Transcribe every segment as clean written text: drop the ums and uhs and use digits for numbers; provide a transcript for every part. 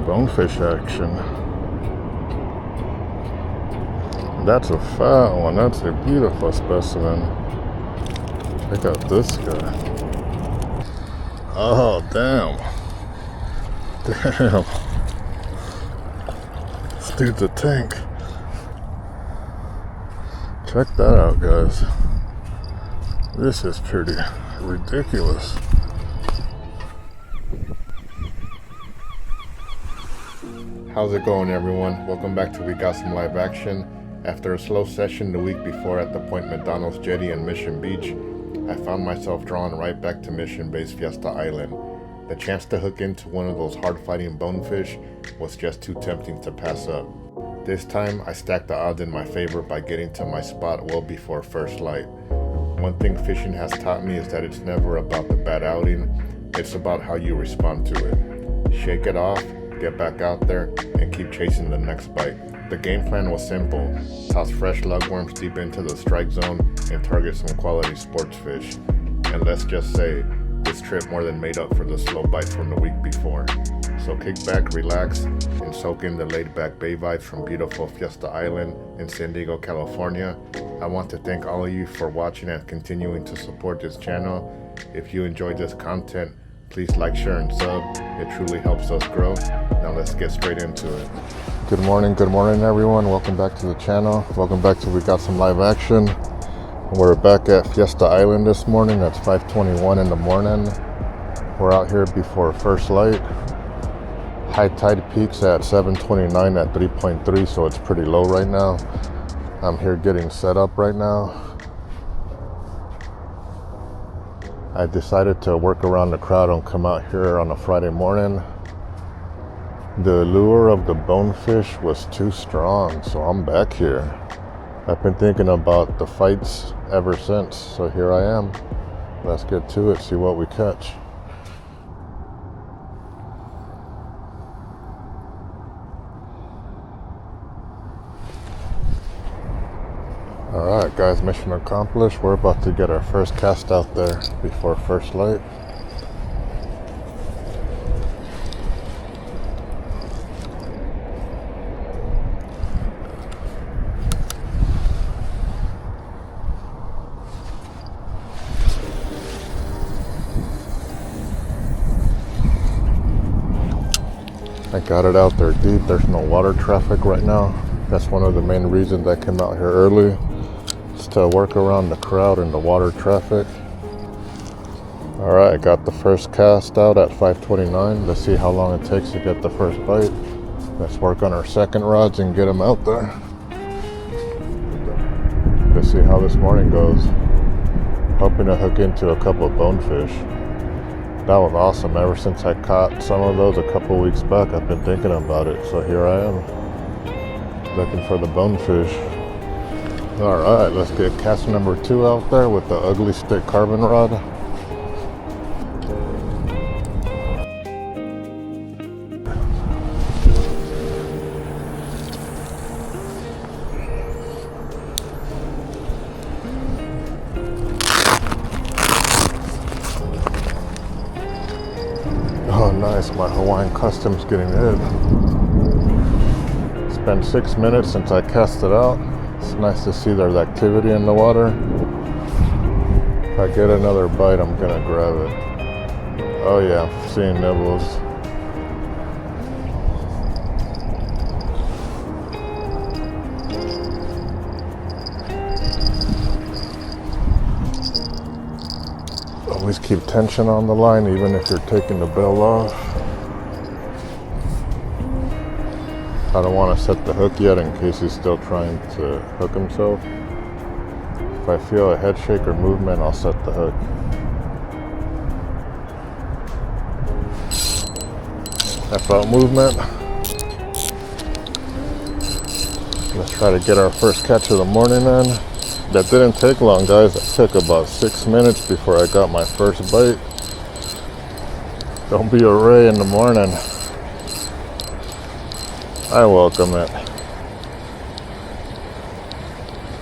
bonefish action. That's a fat one. That's a beautiful specimen. Check out this guy. Oh, damn. Damn. This dude's a tank. Check that out, guys. This is pretty ridiculous. How's it going, everyone? Welcome back to We Got Some Live Action. After a slow session the week before at the Point Medanos Jetty and Mission Beach, I found myself drawn right back to mission-based Fiesta Island. The chance to hook into one of those hard-fighting bonefish was just too tempting to pass up. This time, I stacked the odds in my favor by getting to my spot well before first light. One thing fishing has taught me is that it's never about the bad outing, it's about how you respond to it. Shake it off, get back out there, and keep chasing the next bite. The game plan was simple: toss fresh lugworms deep into the strike zone and target some quality sports fish. And let's just say, this trip more than made up for the slow bites from the week before. So kick back, relax, and soak in the laid-back bay vibes from beautiful Fiesta Island in San Diego, California. I want to thank all of you for watching and continuing to support this channel. If you enjoyed this content, please like, share, and sub. It truly helps us grow. Now let's get straight into it. Good morning, everyone. Welcome back to the channel. Welcome back to We Got Some Live Action. We're back at Fiesta Island this morning. That's 5:21 in the morning. We're out here before first light. High tide peaks at 7:29 at 3.3, so it's pretty low right now. I'm here getting set up right now. I decided to work around the crowd and come out here on a Friday morning. The lure of the bonefish was too strong, so I'm back here. I've been thinking about the fights ever since, so here I am. Let's get to it, see what we catch. Alright guys, mission accomplished. We're about to get our first cast out there before first light. I got it out there deep. There's no water traffic right now. That's one of the main reasons I came out here early. To work around the crowd and the water traffic. Alright, got the first cast out at 5:29. Let's see how long it takes to get the first bite. Let's work on our second rods and get them out there. Let's see how this morning goes. Hoping to hook into a couple of bonefish. That was awesome. Ever since I caught some of those a couple weeks back, I've been thinking about it. So here I am, looking for the bonefish. Alright, let's get cast number 2 out there with the ugly stick carbon rod. Oh nice, my Hawaiian Customs getting hit. It's been 6 minutes since I cast it out. It's nice to see there's activity in the water. If I get another bite, I'm gonna grab it. Oh yeah, I'm seeing nibbles. Always keep tension on the line, even if you're taking the bill off. I don't want to set the hook yet in case he's still trying to hook himself. If I feel a head shake or movement, I'll set the hook. I felt movement. Let's try to get our first catch of the morning in. That didn't take long, guys. It took about 6 minutes before I got my first bite. Don't be a ray in the morning. I welcome it.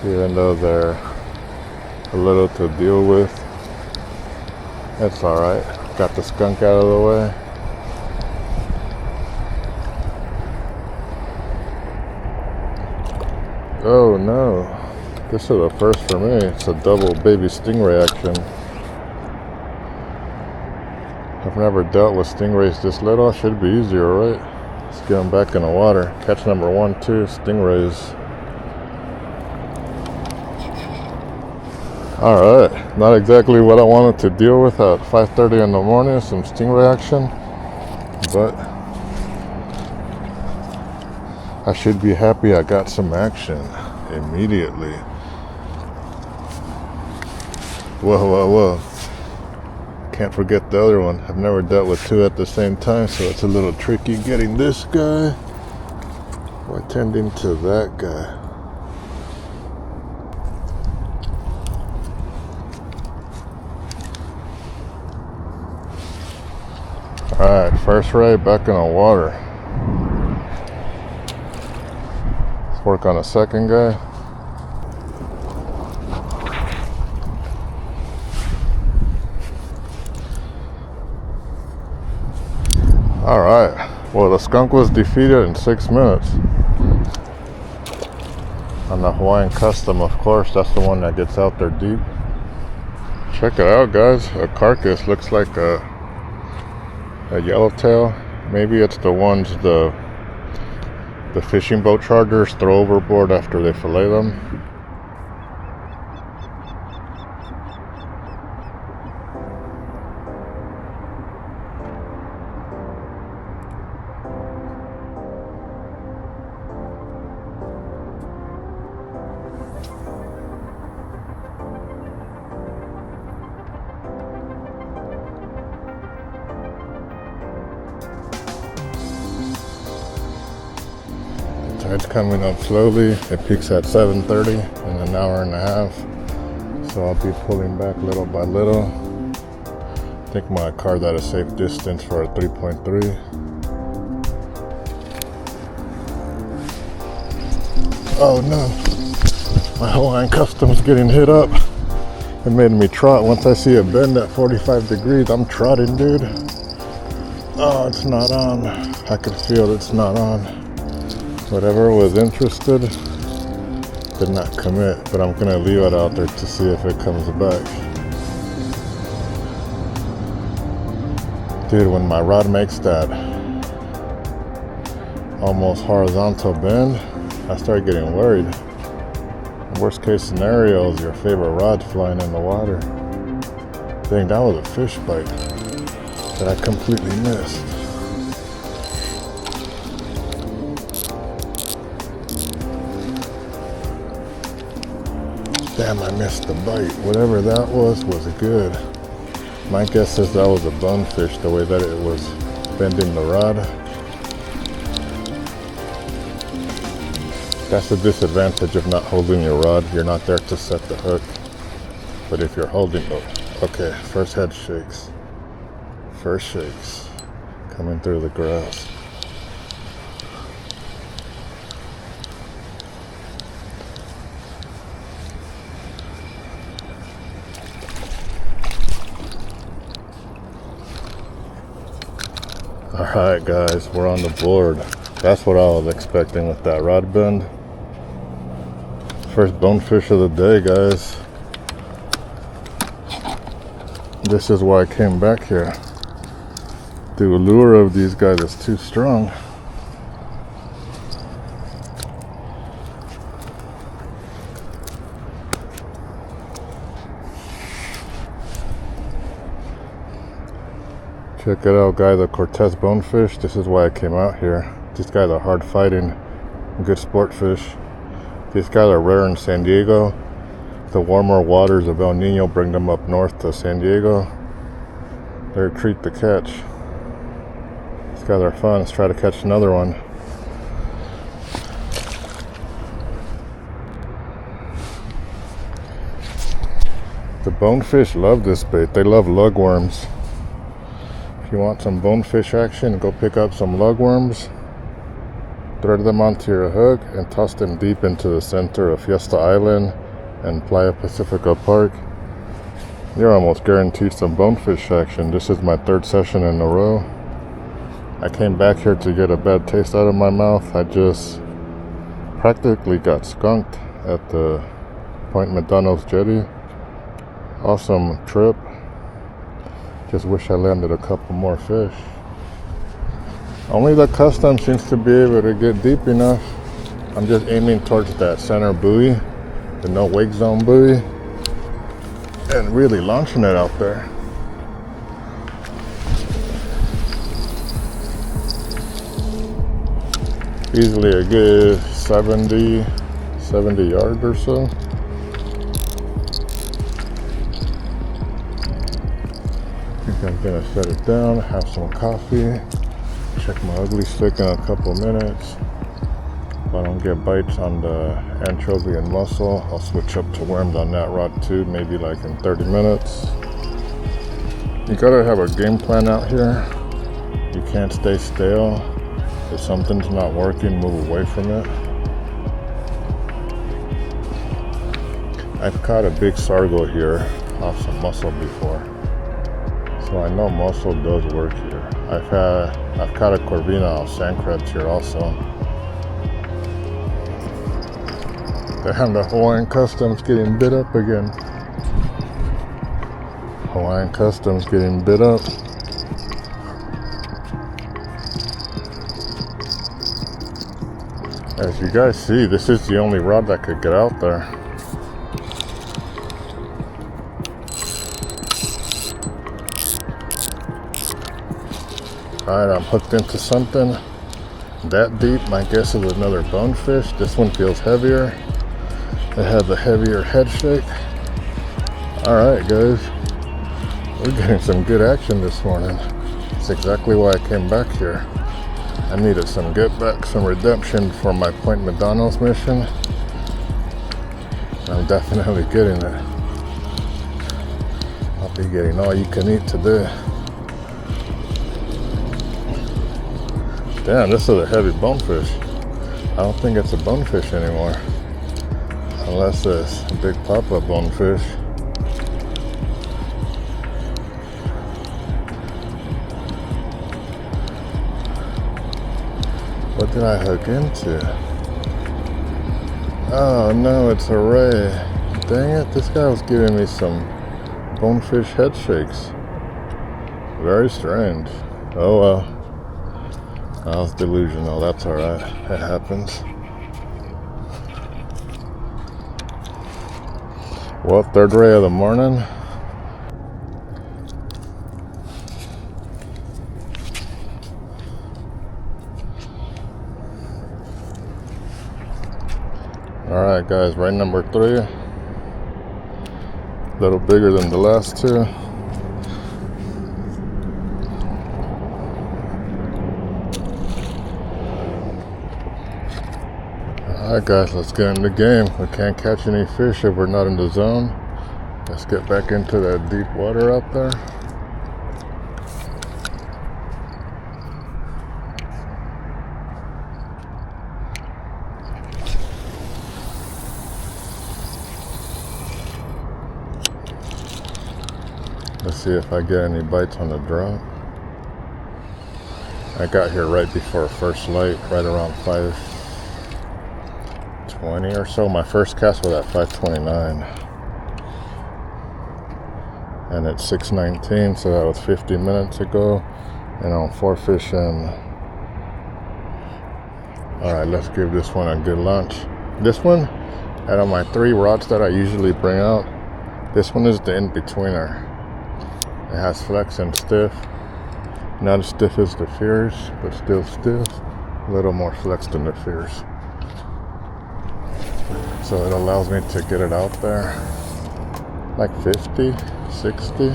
Even though they're a little to deal with, it's alright. Got the skunk out of the way. Oh no, this is a first for me. It's a double baby stingray action. I've never dealt with stingrays this little. Should be easier, right? Let's get them back in the water. Catch number 1, 2, stingrays. Alright, not exactly what I wanted to deal with at 5:30 in the morning, some stingray action, but I should be happy I got some action immediately. Whoa, whoa, whoa. Can't forget the other one. I've never dealt with 2 at the same time, so it's a little tricky getting this guy while tending to that guy. Alright, first ray back in the water. Let's work on a second guy. Alright, well, the skunk was defeated in 6 minutes. On the Hawaiian Custom, of course, that's the one that gets out there deep. Check it out, guys. A carcass looks like a yellowtail. Maybe it's the ones the fishing boat chargers throw overboard after they fillet them. Tide's coming up slowly. It peaks at 7:30 in an hour and a half. So I'll be pulling back little by little. I think my car's at a safe distance for a 3.3. Oh no, my Hawaiian Custom's getting hit up. It made me trot. Once I see a bend at 45 degrees, I'm trotting, dude. Oh, it's not on. I could feel it's not on. Whatever was interested did not commit, but I'm gonna leave it out there to see if it comes back. Dude, when my rod makes that almost horizontal bend, I start getting worried. Worst case scenario is your favorite rod flying in the water. Dang, that was a fish bite that I completely missed. Damn, I missed the bite. Whatever that was good. My guess is that was a bonefish, the way that it was bending the rod. That's the disadvantage of not holding your rod. You're not there to set the hook. But if you're holding, okay, first head shakes. First shakes. Coming through the grass. Alright guys, we're on the board. That's what I was expecting with that rod bend. First bonefish of the day, guys. This is why I came back here. The lure of these guys is too strong. Check it out, guys, the Cortez Bonefish. This is why I came out here. These guys are hard fighting, good sport fish. These guys are rare in San Diego. The warmer waters of El Nino bring them up north to San Diego. They're a treat to catch. These guys are fun. Let's try to catch another one. The bonefish love this bait. They love lugworms. If you want some bonefish action, go pick up some lugworms, thread them onto your hook, and toss them deep into the center of Fiesta Island and Playa Pacifica Park. You're almost guaranteed some bonefish action. This is my 3rd session in a row. I came back here to get a bad taste out of my mouth. I just practically got skunked at the Point Medanos Jetty. Awesome trip. Just wish I landed a couple more fish. Only the custom seems to be able to get deep enough. I'm just aiming towards that center buoy, the no wake zone buoy, and really launching it out there. Easily a good 70 yards or so. I think I'm gonna set it down, have some coffee, check my ugly stick in a couple minutes. If I don't get bites on the anchovy and mussel, I'll switch up to worms on that rod too, maybe like in 30 minutes. You gotta have a game plan out here. You can't stay stale. If something's not working, move away from it. I've caught a big sargo here off some mussel before, so I know mussel does work here. I've caught a corvina off sand crabs here also. Damn, the Hawaiian Customs getting bit up again. Hawaiian Customs getting bit up. As you guys see, this is the only rod that could get out there. Alright, I'm hooked into something that deep. My guess is another bonefish. This one feels heavier. It has a heavier head shake. Alright guys, we're getting some good action this morning. That's exactly why I came back here. I needed some get back, some redemption for my Point Medanos mission. I'm definitely getting it. I'll be getting all you can eat today. Damn, this is a heavy bonefish. I don't think it's a bonefish anymore. Unless it's a big pop-up bonefish. What did I hook into? Oh no, it's a ray. Dang it, this guy was giving me some bonefish head shakes. Very strange. Oh well. I was delusional, that's alright. It happens. Well, third ray of the morning. Alright guys, ray number 3. A little bigger than the last two. Alright guys, let's get in the game. We can't catch any fish if we're not in the zone. Let's get back into that deep water out there. Let's see if I get any bites on the drop. I got here right before first light, right around 5:20 or so. My first cast was at 5:29. And it's 6:19, so that was 50 minutes ago. And I'm 4 fish in. Alright, let's give this one a good launch. This one, out of my 3 rods that I usually bring out, this one is the in-betweener. It has flex and stiff. Not as stiff as the Fierce, but still stiff. A little more flex than the Fierce. So it allows me to get it out there like 50, 60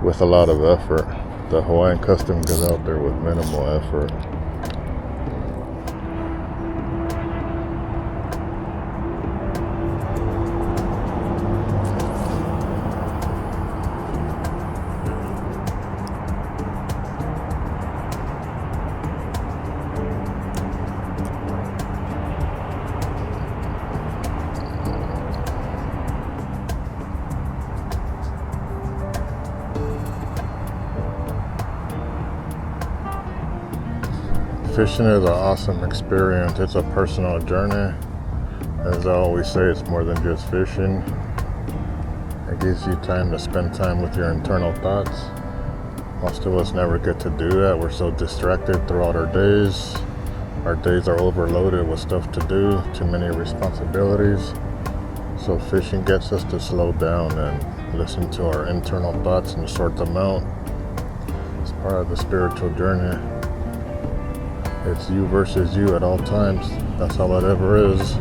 with a lot of effort. The Hawaiian Custom goes out there with minimal effort. Fishing is an awesome experience. It's a personal journey. As I always say, it's more than just fishing. It gives you time to spend time with your internal thoughts. Most of us never get to do that. We're so distracted throughout our days. Our days are overloaded with stuff to do, too many responsibilities. So fishing gets us to slow down and listen to our internal thoughts and sort them out. It's part of the spiritual journey. It's you versus you at all times. That's all it ever is.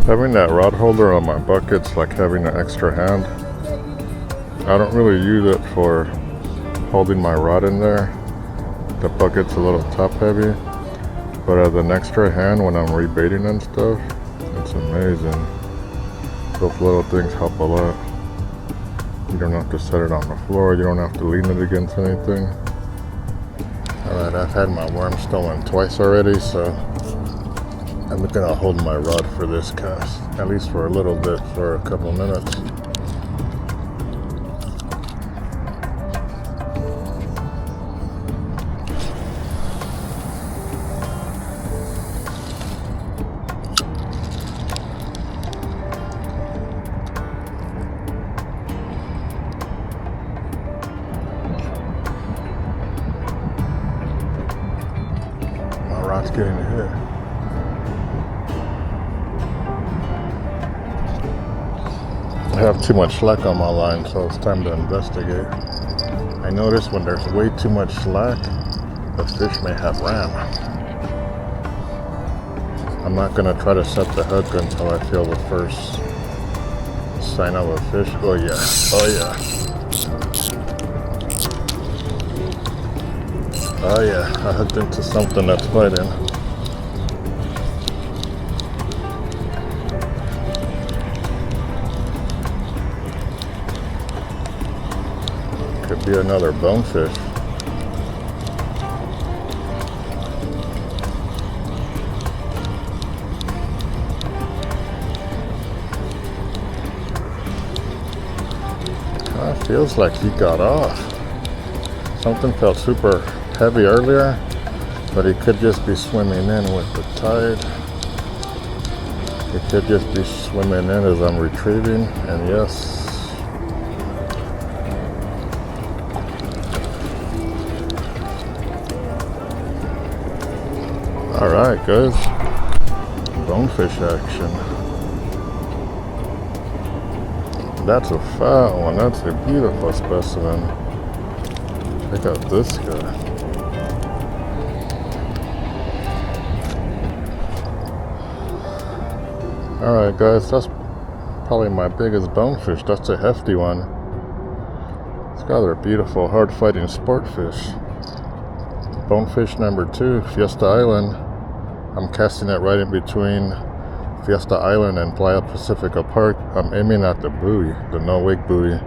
Having that rod holder on my bucket's like having an extra hand. I don't really use it for holding my rod in there. The bucket's a little top heavy, but as an extra hand when I'm rebaiting and stuff, it's amazing. Those little things help a lot. You don't have to set it on the floor, you don't have to lean it against anything. Alright, I've had my worm stolen twice already, so I'm gonna hold my rod for this cast, at least for a little bit, for a couple minutes. My rod's getting hit. I have too much slack on my line, so it's time to investigate. I notice when there's way too much slack, the fish may have ram. I'm not gonna try to set the hook until I feel the first sign of a fish. Oh yeah, oh yeah. Oh yeah, I hooked into something that's fighting. Could be another bonefish. Feels like he got off. Something felt super heavy earlier, but he could just be swimming in with the tide. He could just be swimming in as I'm retrieving, and yes. Alright guys, bonefish action. That's a fat one, that's a beautiful specimen. Check out this guy. Alright guys, that's probably my biggest bonefish. That's a hefty one. These guys are beautiful, hard-fighting sport fish. Bonefish number 2, Fiesta Island. I'm casting it right in between Fiesta Island and Playa Pacifica Park. I'm aiming at the buoy, the no-wake buoy.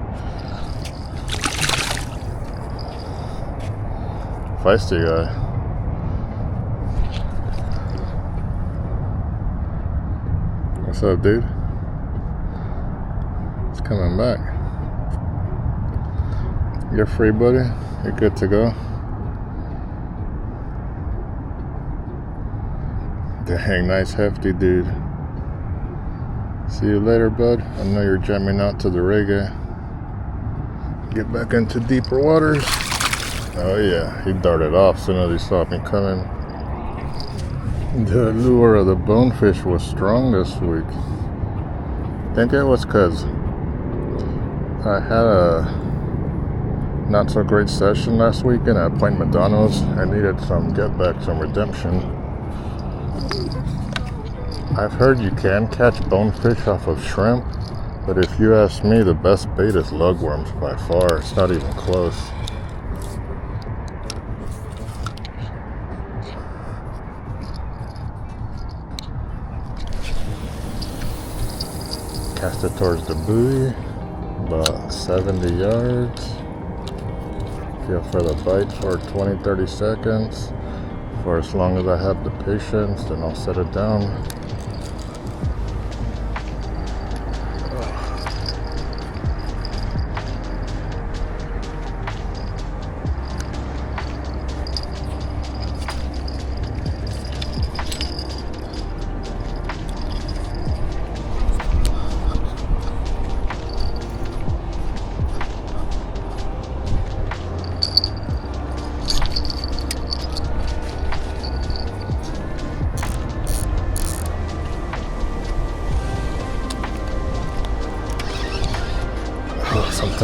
Feisty guy. What's up, dude? It's coming back. You're free, buddy? You're good to go? Dang, nice hefty dude. See you later, bud. I know you're jamming out to the reggae. Get back into deeper waters. Oh yeah, he darted off as soon as he saw me coming. The lure of the bonefish was strong this week. I think it was because I had a not so great session last weekend at Point Medanos. I needed some get back, some redemption. I've heard you can catch bonefish off of shrimp, but if you ask me, the best bait is lugworms by far. It's not even close. Cast it towards the buoy, about 70 yards. Feel for the bite for 20-30 seconds. For as long as I have the patience, then I'll set it down.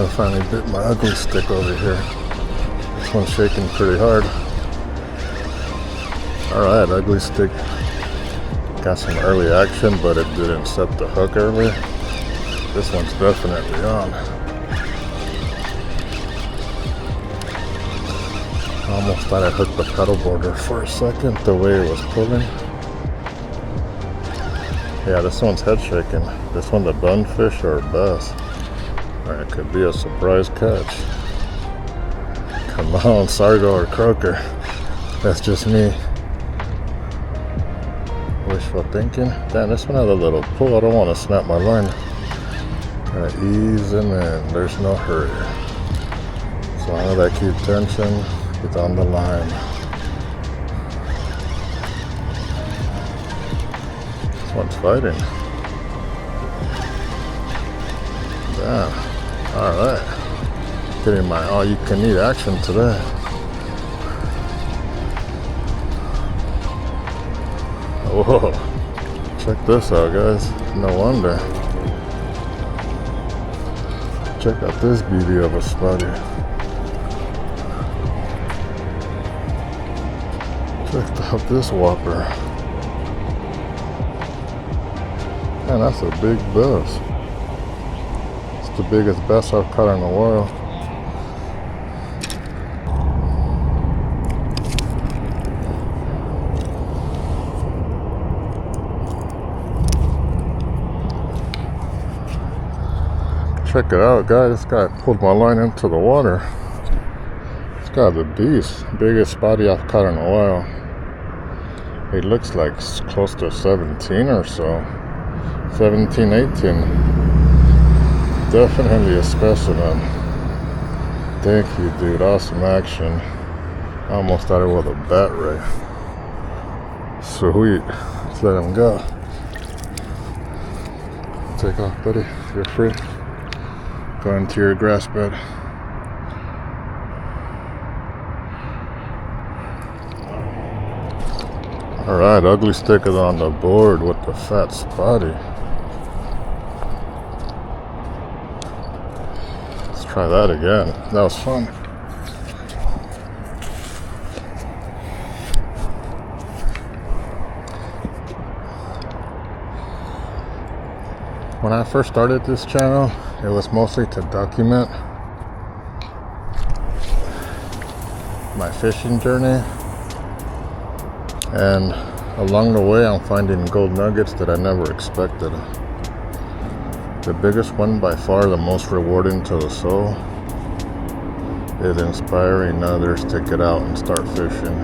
I finally bit my ugly stick over here. This one's shaking pretty hard. Alright, ugly stick got some early action, but it didn't set the hook early. This one's definitely on. I almost thought I hooked the pedal border for a second, the way it was pulling. Yeah, this one's head shaking. This one the bonefish or a bass. Or it could be a surprise catch. Come on, sargo or croaker. That's just me. Wishful thinking. Damn, this one has a little pull. I don't want to snap my line. Kind of ease him in. There's no hurry. As long as I keep tension, it's on the line. This one's fighting. Damn. Alright. Getting my all-you-can-eat action today. Whoa. Check this out, guys. No wonder. Check out this beauty of a spotty. Check out this whopper. Man, that's a big bass. It's the biggest bass I've caught in a while. Check it out, guys. This guy pulled my line into the water. This guy's a beast. Biggest spotty I've caught in a while. He looks like close to 17 or so. 17, 18. Definitely a specimen. Thank you, dude. Awesome action. I almost thought it was a bat ray. Sweet. Let's let him go. Take off, buddy. You're free. Go into your grass bed. Alright, ugly stick is on the board with the fat spotty. Let's try that again. That was fun. When I first started this channel, it was mostly to document my fishing journey, and along the way I'm finding gold nuggets that I never expected. The biggest one, by far the most rewarding to the soul, is inspiring others to get out and start fishing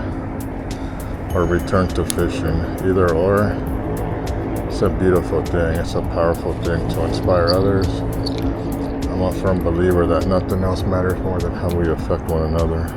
or return to fishing. Either or, it's a beautiful thing. It's a powerful thing to inspire others. I'm a firm believer that nothing else matters more than how we affect one another.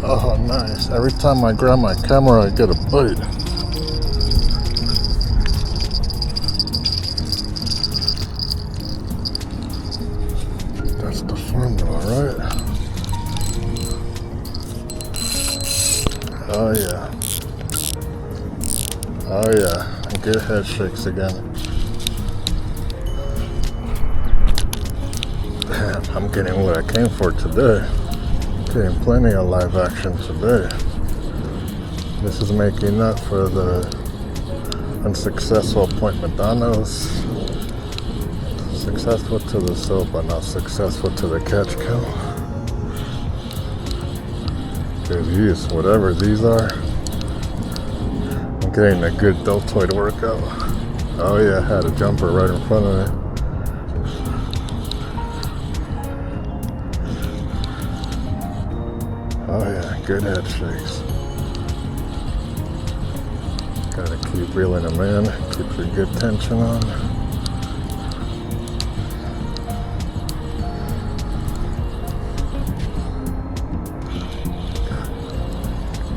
Oh, nice. Every time I grab my camera, I get a bite. That's the formula, right? Oh, yeah. Oh, yeah. And get head shakes again. Man, I'm getting what I came for today. Getting plenty of live action today. This is making up for the unsuccessful Point Medanos. Successful to the soul, but not successful to the catch count. These, whatever these are, I'm getting a good deltoid workout. Oh yeah, I had a jumper right in front of me. Oh yeah, good head shakes. Gotta keep reeling them in, keep your good tension on.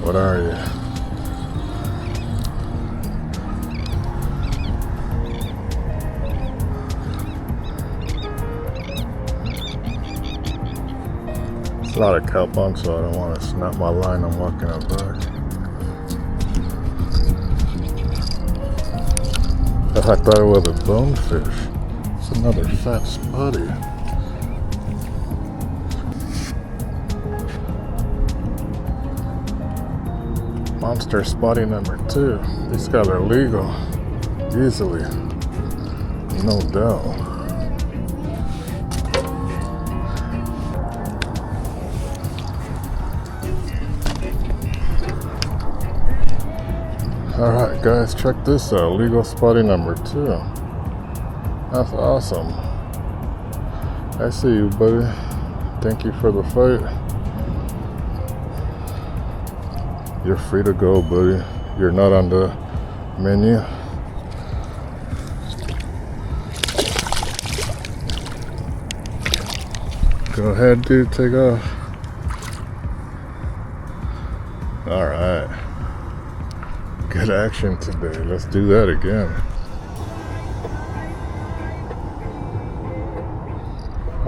What are you? There's a lot of kelp on, so I don't want to snap my line. I'm walking up back. I thought it was a bonefish. It's another fat spotty. Monster spotty number 2. These guys are legal. Easily. No doubt. Alright guys, check this out. Legal spotty number 2. That's awesome. I see you, buddy. Thank you for the fight. You're free to go, buddy. You're not on the menu. Go ahead, dude. Take off. Alright. Good action today. Let's do that again.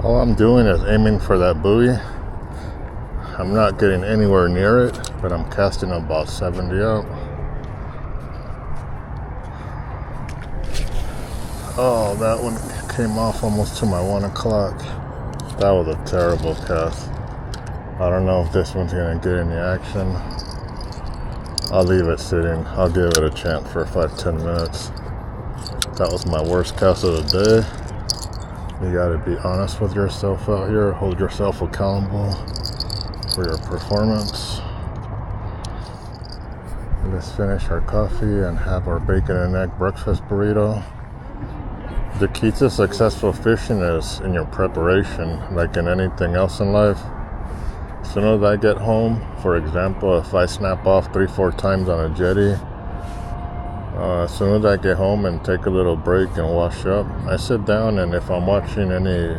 All I'm doing is aiming for that buoy. I'm not getting anywhere near it, but I'm casting about 70 out. Oh, that one came off almost to my 1 o'clock. That was a terrible cast. I don't know if this one's gonna get any action. I'll leave it sitting. I'll give it a chance for 5-10 minutes. That was my worst cast of the day. You gotta be honest with yourself out here. Hold yourself accountable for your performance. Let's finish our coffee and have our bacon and egg breakfast burrito. The key to successful fishing is in your preparation, like in anything else in life. As soon as I get home, for example, if I snap off 3-4 times on a jetty, as soon as I get home and take a little break and wash up, I sit down, and if I'm watching any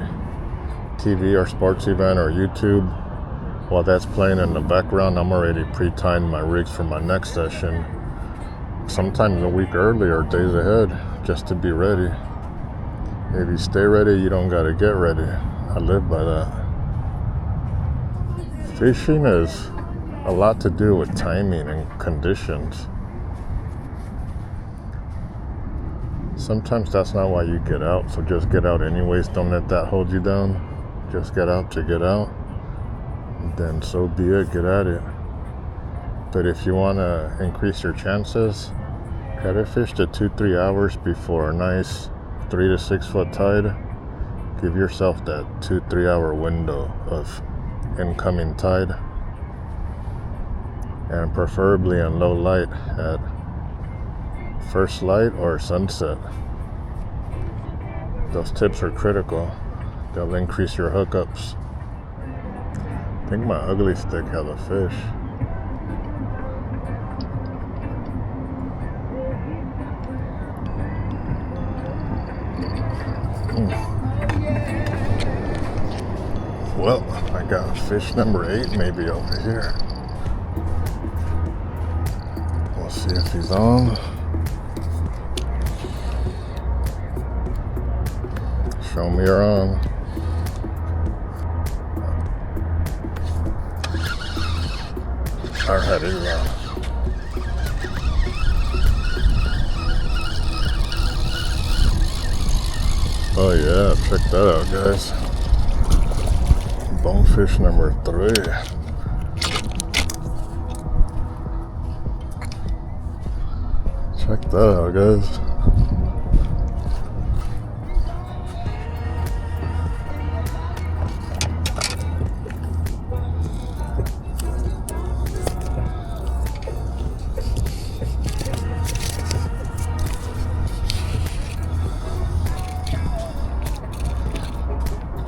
TV or sports event or YouTube, while that's playing in the background, I'm already pre-timed my rigs for my next session. Sometimes a week early or days ahead, just to be ready. If you stay ready, you don't gotta get ready. I live by that. Fishing is a lot to do with timing and conditions. Sometimes that's not why you get out, so just get out anyways. Don't let that hold you down. Just get out to get out. Then so be it, get at it. But if you want to increase your chances, try to fish to 2-3 hours before a nice 3 to 6 foot tide. Give yourself that 2-3 hour window of incoming tide, and preferably in low light at first light or sunset. Those tips are critical. They'll increase your hookups. I think my ugly stick has a fish. Well, I got fish number 8 maybe over here. We'll see if he's on. Show me you're on. Alright, he's on. Oh yeah, check that out, guys. Bonefish number 3. Check that out, guys.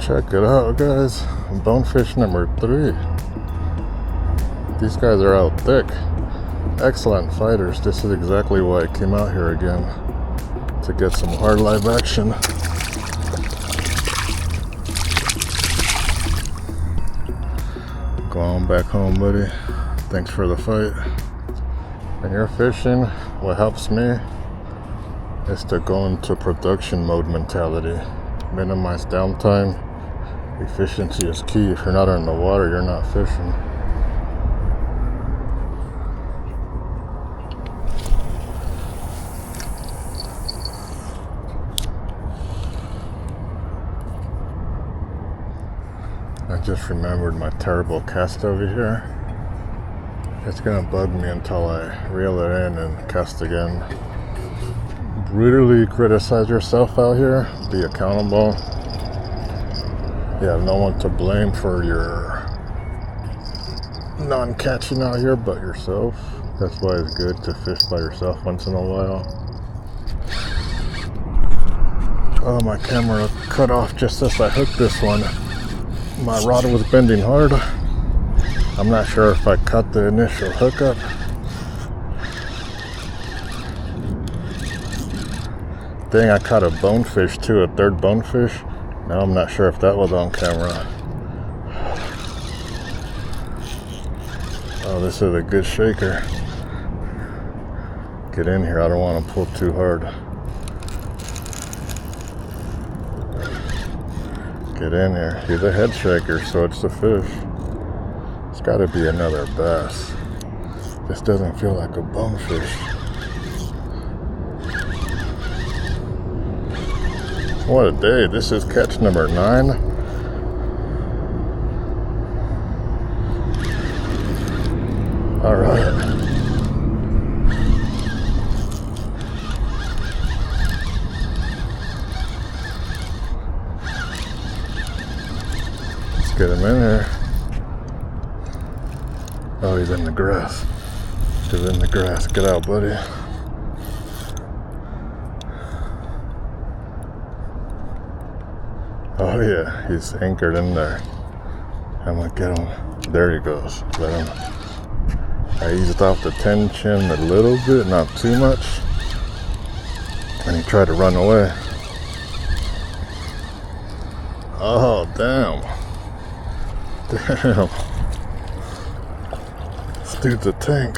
Check it out, guys. Bonefish number 3. These guys are out thick. Excellent fighters. This is exactly why I came out here again, to get some hard live action. Go on back home, buddy. Thanks for the fight. When you're fishing, what helps me is to go into production mode mentality. Minimize downtime. Efficiency is key. If you're not in the water, you're not fishing. I just remembered my terrible cast over here. It's gonna bug me until I reel it in and cast again. Brutally criticize yourself out here. Be accountable. You have no one to blame for your non-catching out here but yourself. That's why it's good to fish by yourself once in a while. Oh, my camera cut off just as I hooked this one. My rod was bending hard. I'm not sure if I cut the initial hookup. Dang, I caught a bonefish too, a third bonefish. Now I'm not sure if that was on camera. Oh, this is a good shaker. Get in here, I don't want to pull too hard. Get in here. He's a head shaker, so it's the fish. It's got to be another bass. This doesn't feel like a bonefish. What a day. This is catch number 9. All right. Get him in there. Oh, he's in the grass. He's in the grass. Get out, buddy. Oh yeah, he's anchored in there. I'm gonna get him. There he goes. Let him. I eased off the tension a little bit, not too much. And he tried to run away. Oh, damn. Damn. This dude's a tank.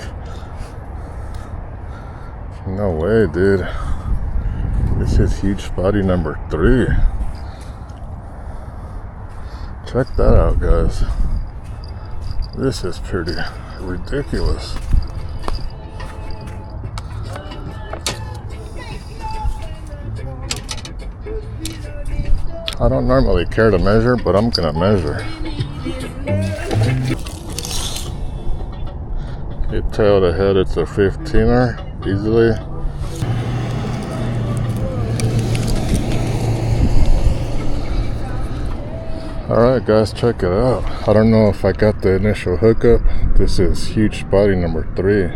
No way, dude. This is huge body number 3. Check that out, guys. This is pretty ridiculous. I don't normally care to measure, but I'm gonna measure. You tail to head, it's a 15er, easily. Alright guys, check it out. I don't know if I got the initial hookup. This is huge body number 3.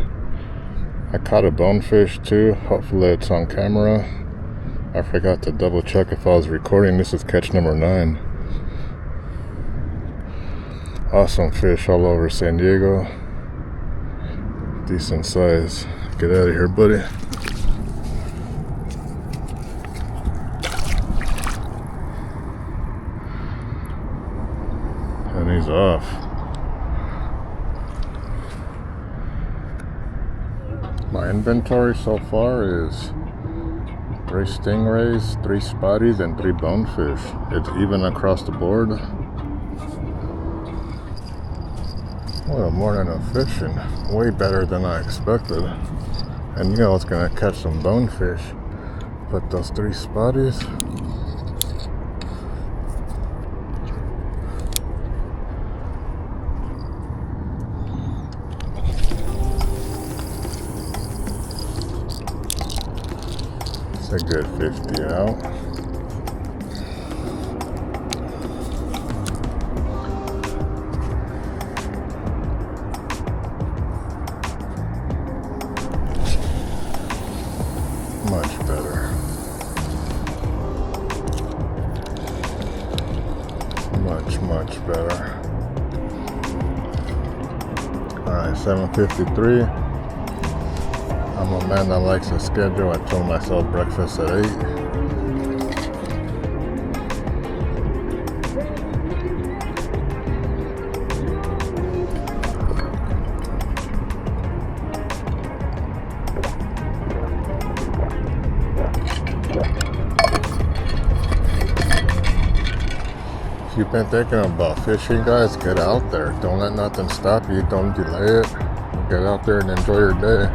I caught a bonefish too. Hopefully it's on camera. I forgot to double check if I was recording. This is catch number 9. Awesome fish all over San Diego. Decent size. Get out of here, buddy. And he's off. My inventory so far is 3 stingrays, 3 spotties, and 3 bonefish. It's even across the board. What a morning of fishing. Way better than I expected. And you know it's gonna catch some bonefish. But those 3 spotties. It's a good 50 out. Much better. Much better. Alright, 7:53. I'm a man that likes a schedule. I told myself breakfast at 8. If you've been thinking about fishing, guys, get out there. Don't let nothing stop you. Don't delay it. Get out there and enjoy your day.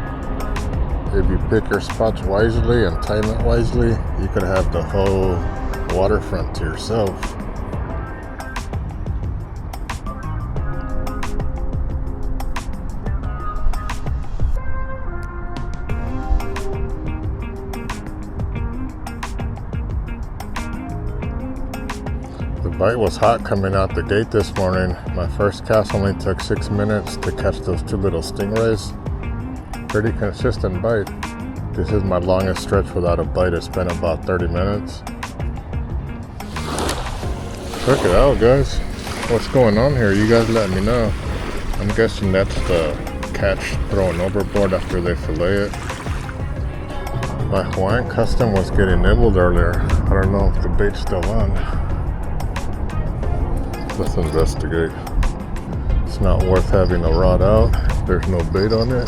If you pick your spots wisely and time it wisely, you could have the whole waterfront to yourself. The bite was hot coming out the gate this morning. My first cast only took 6 minutes to catch those 2 little stingrays. Pretty consistent bite. This is my longest stretch without a bite. It's been about 30 minutes. Check it out, guys. What's going on here? You guys let me know. I'm guessing that's the catch thrown overboard after they fillet it. My Hawaiian custom was getting nibbled earlier. I don't know if the bait's still on. Let's investigate. It's not worth having a rod out. There's no bait on it.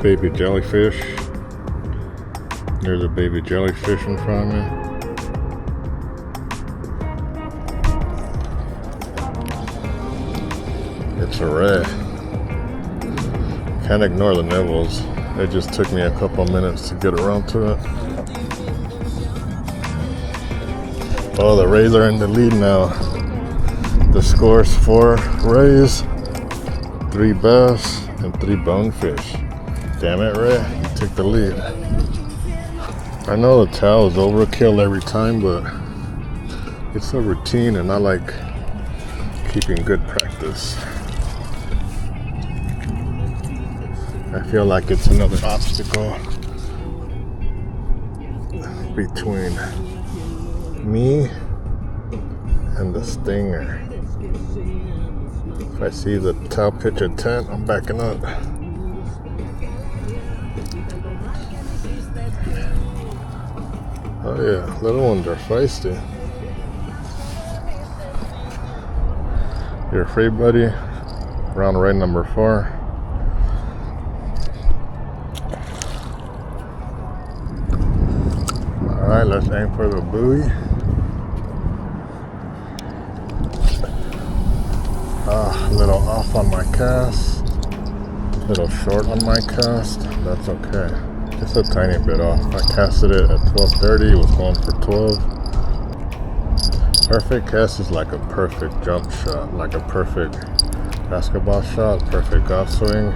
Baby jellyfish. There's a baby jellyfish in front of me. It's a ray. Can't ignore the nibbles. It just took me a couple minutes to get around to it. Oh, the rays are in the lead now. The score's 4 rays, 3 bass, and 3 bonefish. Damn it, Ray, you took the lead. I know the towel is overkill every time, but it's a routine and I like keeping good practice. I feel like it's another obstacle between me and the stinger. If I see the towel pitch a tent, I'm backing up. Oh yeah, little ones are feisty. You're free, buddy. Round right number 4. Alright, let's aim for the buoy. A little off on my cast. A little short on my cast. That's okay. Just a tiny bit off. I casted it at 12:30. It was going for 12. Perfect cast is like a perfect jump shot, like a perfect basketball shot, perfect golf swing.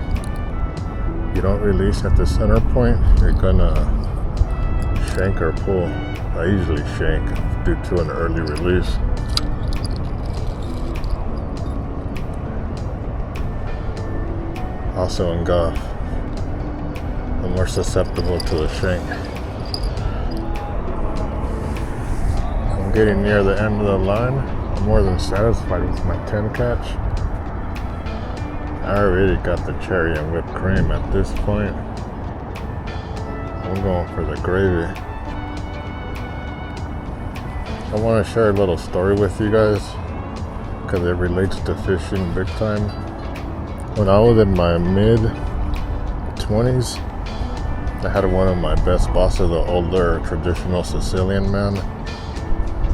You don't release at the center point, you're gonna shank or pull. I usually shank due to an early release. Also in golf, I'm more susceptible to the shank. I'm getting near the end of the line. I'm more than satisfied with my 10 catch. I already got the cherry and whipped cream at this point. I'm going for the gravy. I want to share a little story with you guys because it relates to fishing big time. When I was in my mid-20s, I had one of my best bosses, an older traditional Sicilian man.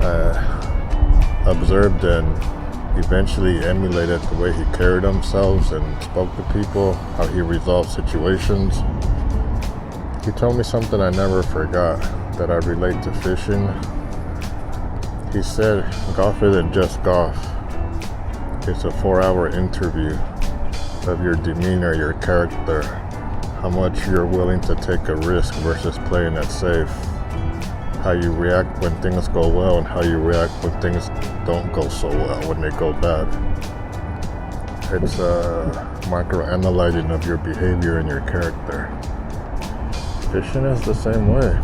I observed and eventually emulated the way he carried himself and spoke to people, how he resolved situations. He told me something I never forgot that I relate to fishing. He said, golf isn't just golf. It's a 4-hour interview of your demeanor, your character, how much you're willing to take a risk versus playing it safe. how you react when things go well and how you react when things don't go so well, when they go bad. It's micro-analyzing of your behavior and your character. Fishing is the same way.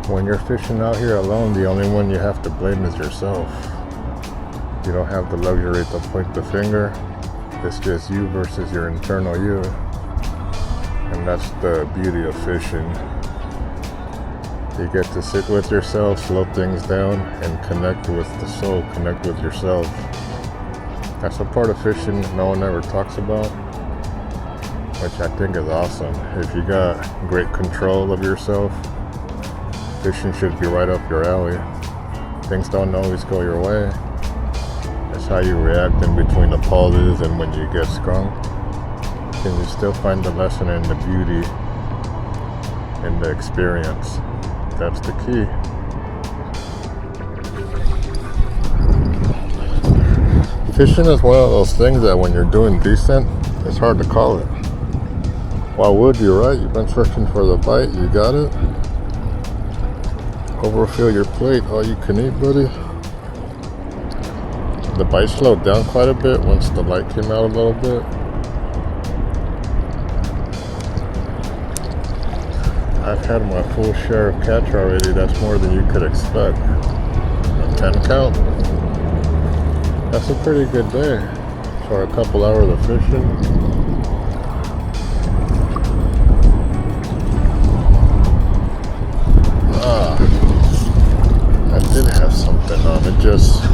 When you're fishing out here alone, the only one you have to blame is yourself. You don't have the luxury to point the finger. It's just you versus your internal you. And that's the beauty of fishing. You get to sit with yourself, slow things down, and connect with the soul, connect with yourself. That's a part of fishing no one ever talks about, which I think is awesome. If you got great control of yourself, fishing should be right up your alley. Things don't always go your way. It's how you react in between the pauses and when you get skunked. Can you still find the lesson and the beauty in the experience? That's the key. Fishing is one of those things that when you're doing decent, it's hard to call it. Why would you, right? You've been searching for the bite, you got it. Overfill your plate, all you can eat, buddy. The bite slowed down quite a bit once the light came out a little bit. I've had my full share of catch already. That's more than you could expect. A 10 count. That's a pretty good day for a couple hours of fishing. I did have something on it, just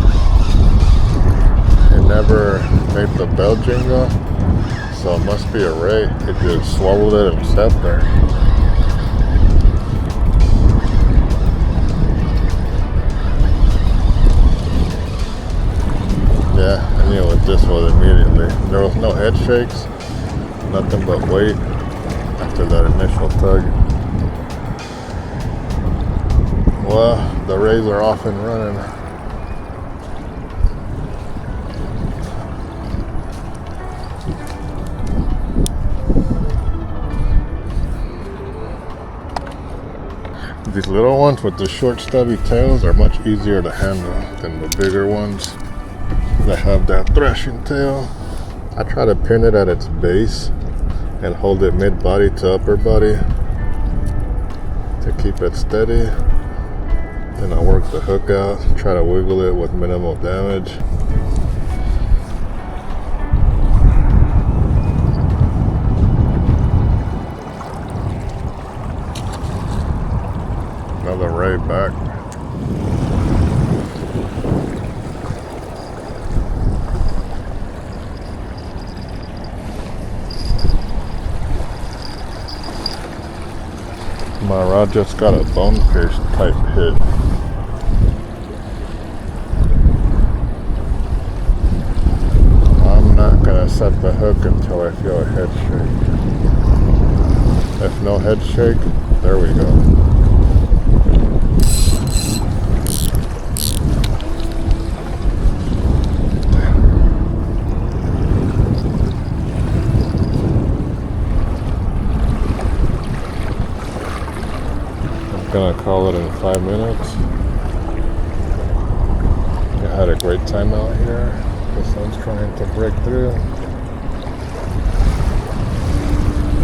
it never made the bell jingle, so it must be a ray. It just swallowed it and sat there. Yeah, I knew what this was immediately. There was no head shakes, nothing but weight after that initial tug. Well, the rays are off and running. These little ones with the short stubby tails are much easier to handle than the bigger ones that have that thrashing tail. I try to pin it at its base and hold it mid-body to upper body to keep it steady. Then I work the hook out, try to wiggle it with minimal damage. Another ray back. My rod just got a bonefish type hit. I'm not gonna set the hook until I feel a head shake. If no head shake, there we go. Gonna call it in 5 minutes. I had a great time out here. The sun's trying to break through.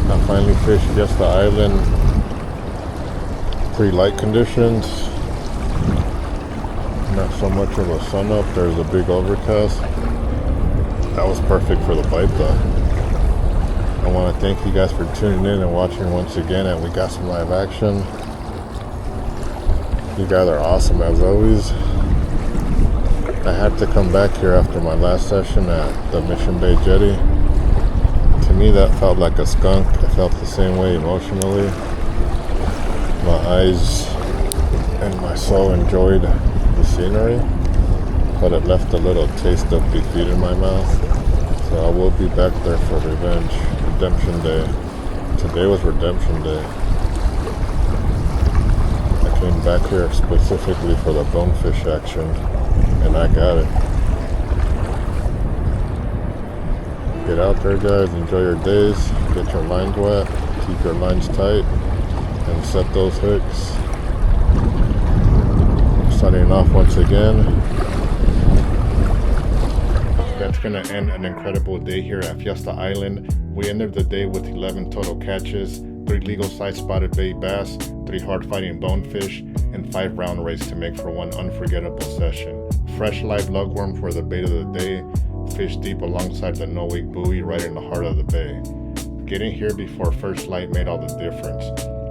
I finally fished Fiesta Island. Pretty light conditions. Not so much of a sun up. There's a big overcast. That was perfect for the bite though. I want to thank you guys for tuning in and watching once again, and we got some live action. You guys are awesome as always. I had to come back here after my last session at the Mission Bay Jetty. To me that felt like a skunk. I felt the same way emotionally. My eyes and my soul enjoyed the scenery, but it left a little taste of defeat in my mouth. So I will be back there for revenge. Redemption Day. Today was Redemption Day. Came back here specifically for the bonefish action, and I got it. Get out there, guys. Enjoy your days. Get your lines wet. Keep your lines tight. and set those hooks. Starting off once again. That's gonna end an incredible day here at Fiesta Island. We ended the day with 11 total catches, 3 legal size spotted bay bass, 3 hard fighting bonefish, and 5 round rays to make for one unforgettable session. Fresh live lugworm for the bait of the day, fish deep alongside the no-wake buoy right in the heart of the bay. Getting here before first light made all the difference.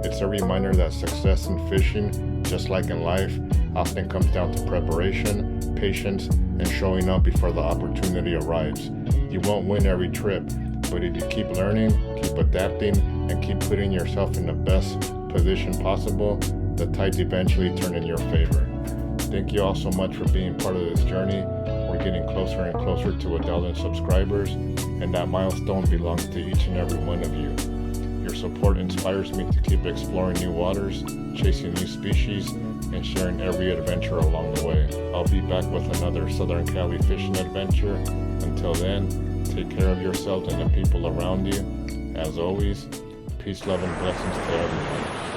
It's a reminder that success in fishing, just like in life, often comes down to preparation, patience, and showing up before the opportunity arrives. You won't win every trip, but if you keep learning, keep adapting, and keep putting yourself in the best position possible, the tides eventually turn in your favor. Thank you all so much for being part of this journey. We're getting closer and closer to 1,000 subscribers, and that milestone belongs to each and every one of you. Your support inspires me to keep exploring new waters, chasing new species, and sharing every adventure along the way. I'll be back with another Southern Cali fishing adventure. Until then, take care of yourselves and the people around you. As always, peace, love, and blessings to everyone.